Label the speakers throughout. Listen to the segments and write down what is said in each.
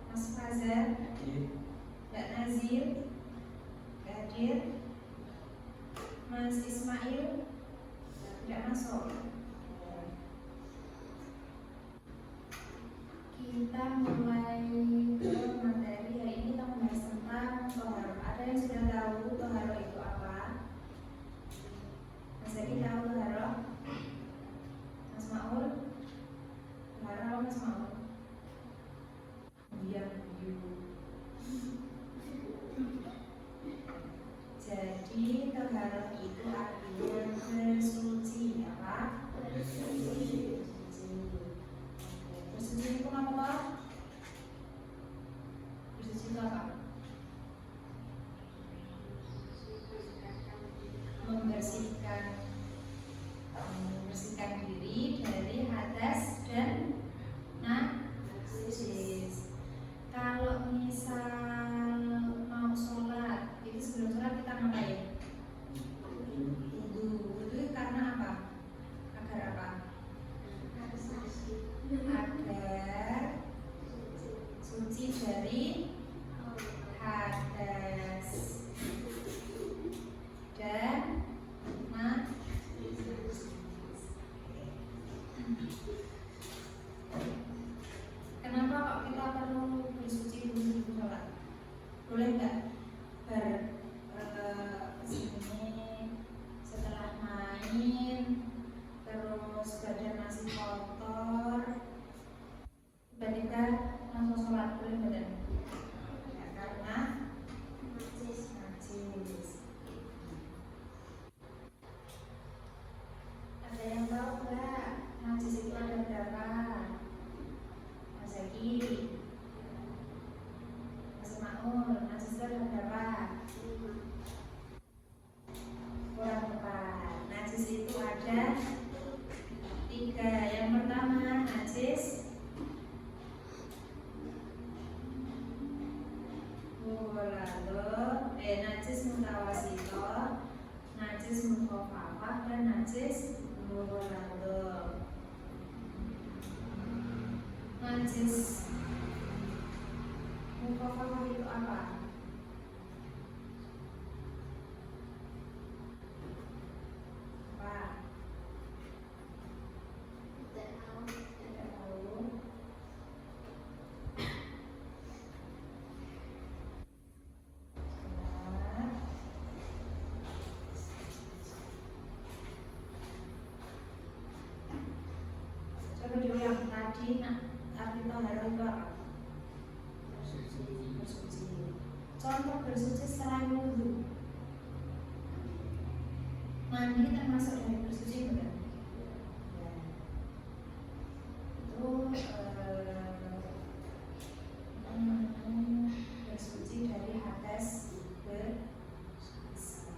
Speaker 1: Mas Fajar, Mbak Nazir, hadir. Mas Ismail tidak masuk. Kita mulai ke materi hari ini. Kita membahas tentang toharo. Ada yang sudah tahu toharo itu apa? Mas Zaki tahu toharo? Mas Maul? Toharo Mas Maul? Diam dulu. Jadi toharo itu artinya bersuci, apa? Bersuci. Bersuci itu apa? Bersuci itu apa? Membersihkan diri dari hadas dan najis. Kalau misal mau sholat, itu sebelum sholat kita ngapain? Wudu karena apa? Agar apa? Agar suci dari hadas dan najis. Kenapa kok kita perlu bersuci dulu sebelum sholat? Boleh nggak kesini setelah main terus badan masih kotor tiba-tiba langsung sholat, boleh badan? Ya, karena najis. Ada yang tahu nggak najis itu ada berapa? Mas Zaki, Mas Maul, najis itu ada berapa? Kurang tepat. Najis itu ada 3. Yang pertama najis najis mutawasito, najis mukhafafah, dan najis mughalladhah. Najis mukhafafah itu apa? Tidak tahu. Coba dulu yang tadi, arti toharo itu apa? Bersuci. Contoh bersuci selain wudu. Mandi termasuk dari bersuci bukan? Ya. Itu bersuci dari hadas besar.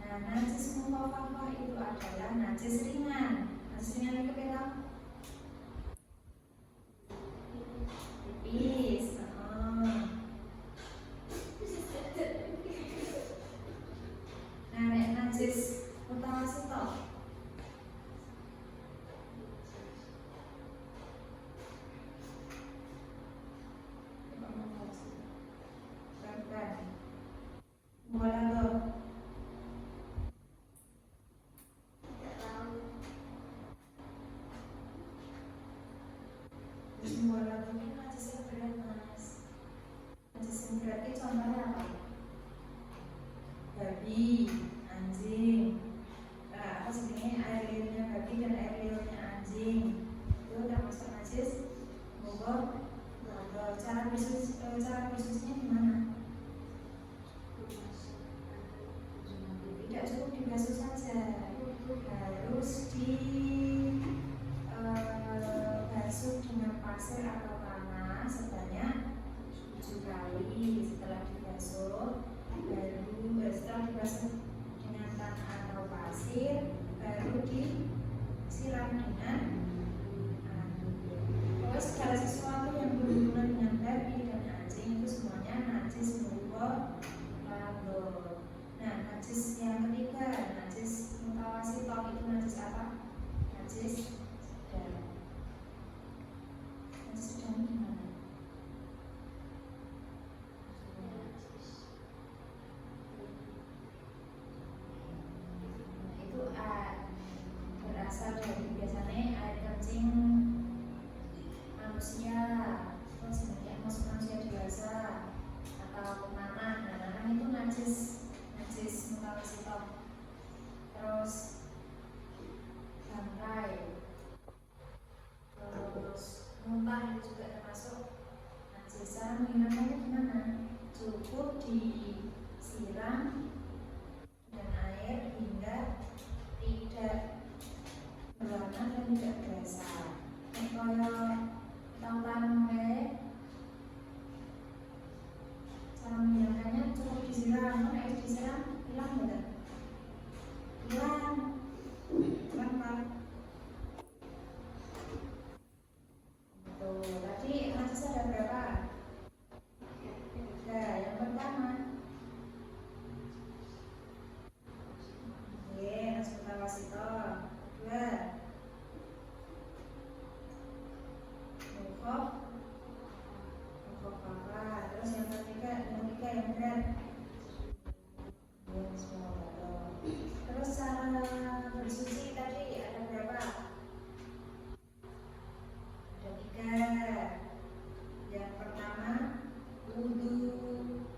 Speaker 1: Nah, najis mukhafafah itu adalah najis ringan. Najis ringan itu berapa? Tipis. Nah, najis mutawasito. Mughalladhah. Mughalladhah itu najis yang berat, Mas. Najis yang berat itu contohnya apa? Babi, anjing. Apa sebenarnya air liurnya babi dan air liurnya anjing itu termasuk najis mughalladhah. Cara bersucinya gimana? Tidak cukup dibasuh saja, harus dibasuh dengan pasir atau tanah sebanyak 7 kali. Setelah dibasuh, setelah dibasuh dengan tanah atau pasir, baru disiram dengan air. Segala sesuatu yang berhubungan dengan babi dan anjing itu semuanya najis mughalladhah. Nah, najis yang ketiga, najis mutawasito itu najis apa? Najis sedang. terus sebagai masuk manusia dewasa atau nanah. Nah, nanah itu najis mutawasitoh. Terus bangkai, terus muntah itu juga termasuk najis. Cara menghilangkannya gimana? Cukup disiram dengan air hingga tidak berwarna dan tidak berasa. Kalau tanam cara menghilangkannya cukup disiram. Kalau air disiram hilang nggak? Hilang. Kenapa? Tuh, tadi najis ada berapa? Tiga. Yang pertama, najis mutawasitoh. Dua, mukhof. Terus yang ketiga yang berat. Terus cara bersuci tadi ada berapa? Ada tiga. Yang pertama wudu,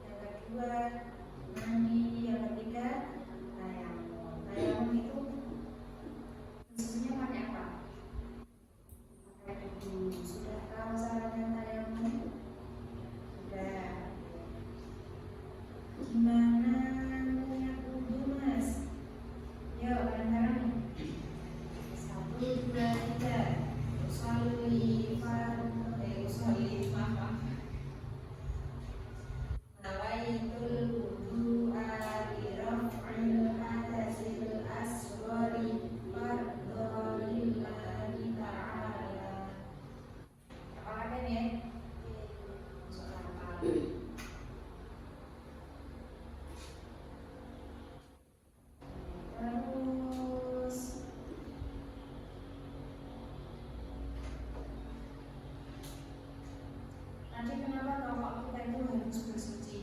Speaker 1: yang kedua mandi, yang ketiga tayamum. Tayamum itu bersucinya pakai apa? Pakai wudu. Sudah tahu caranya tayamum? Sudah. Gimana punya wudu, Mas? Yuk, bareng-bareng. 1, 2, 3. Nawaitul wudu'a li raf'il hadasil asghari fardhu lillahi ta'ala. Apalagi nih? Terus nanti kenapa kalau kita itu harus bersuci?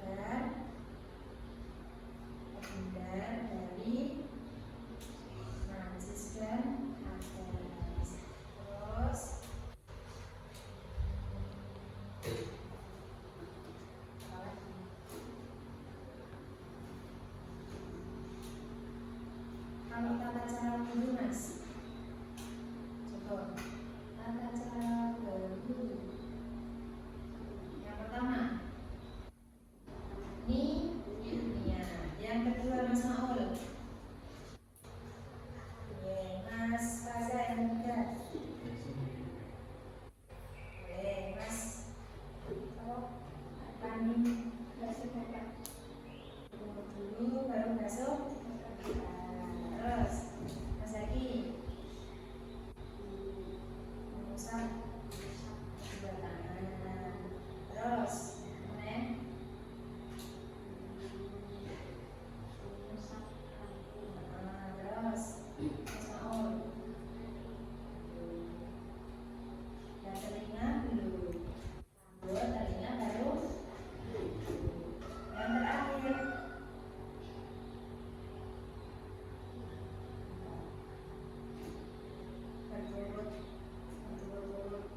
Speaker 1: Agar terhindar dari najis dan hadas. Terus kalau tata cara wudu, Mas, coba tata cara berwudu. Yang pertama, niyah. Yang kedua, Mas Maul. Mas Raza yang ketiga. Mas Pani dulu baru masuk. Terus Mas Zaki mengusap kedua tangan. Terus terus Mas Maul dan telinga dulu. Sambil telinga baru yang terakhir. Berturut-turut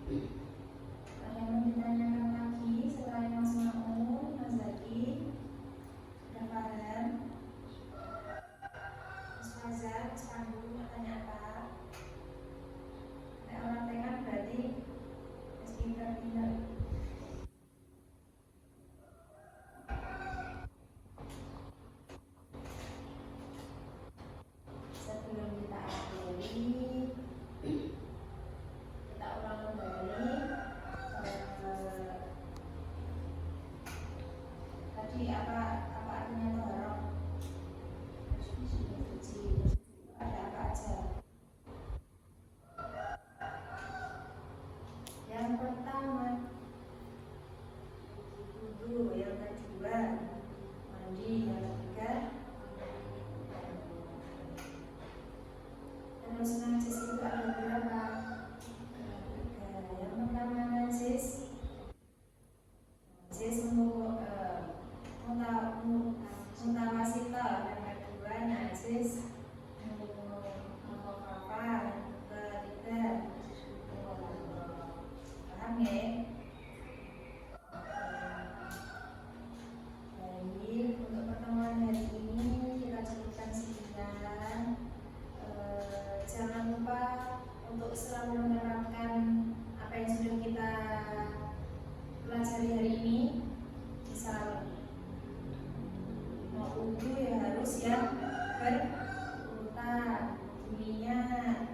Speaker 1: Ada yang mau ditanyakan lagi selain Mas Maun, Mas Zaki? Sudah paham? Mas Faza, Mas Pandu, mau tanya apa? Ada orang tengah berarti Mas pintar-pintar. Sebelum kita akhiri, kita ulang kembali tadi apa artinya toharoh? Ada apa aja? Yang pertama wudu, yang kedua mandi, yang ketiga terus najis itu ada berapa? Yang pertama najis mutawasita, yang kedua najis mukhafafah, yang ketiga paham ya? Baik, untuk pertemuan hari ini kita cukupkan sekian. Jangan lupa untuk selalu menerapkan apa yang sudah kita pelajari hari ini. Misal mau wudu ya harus yang berurutan, niat,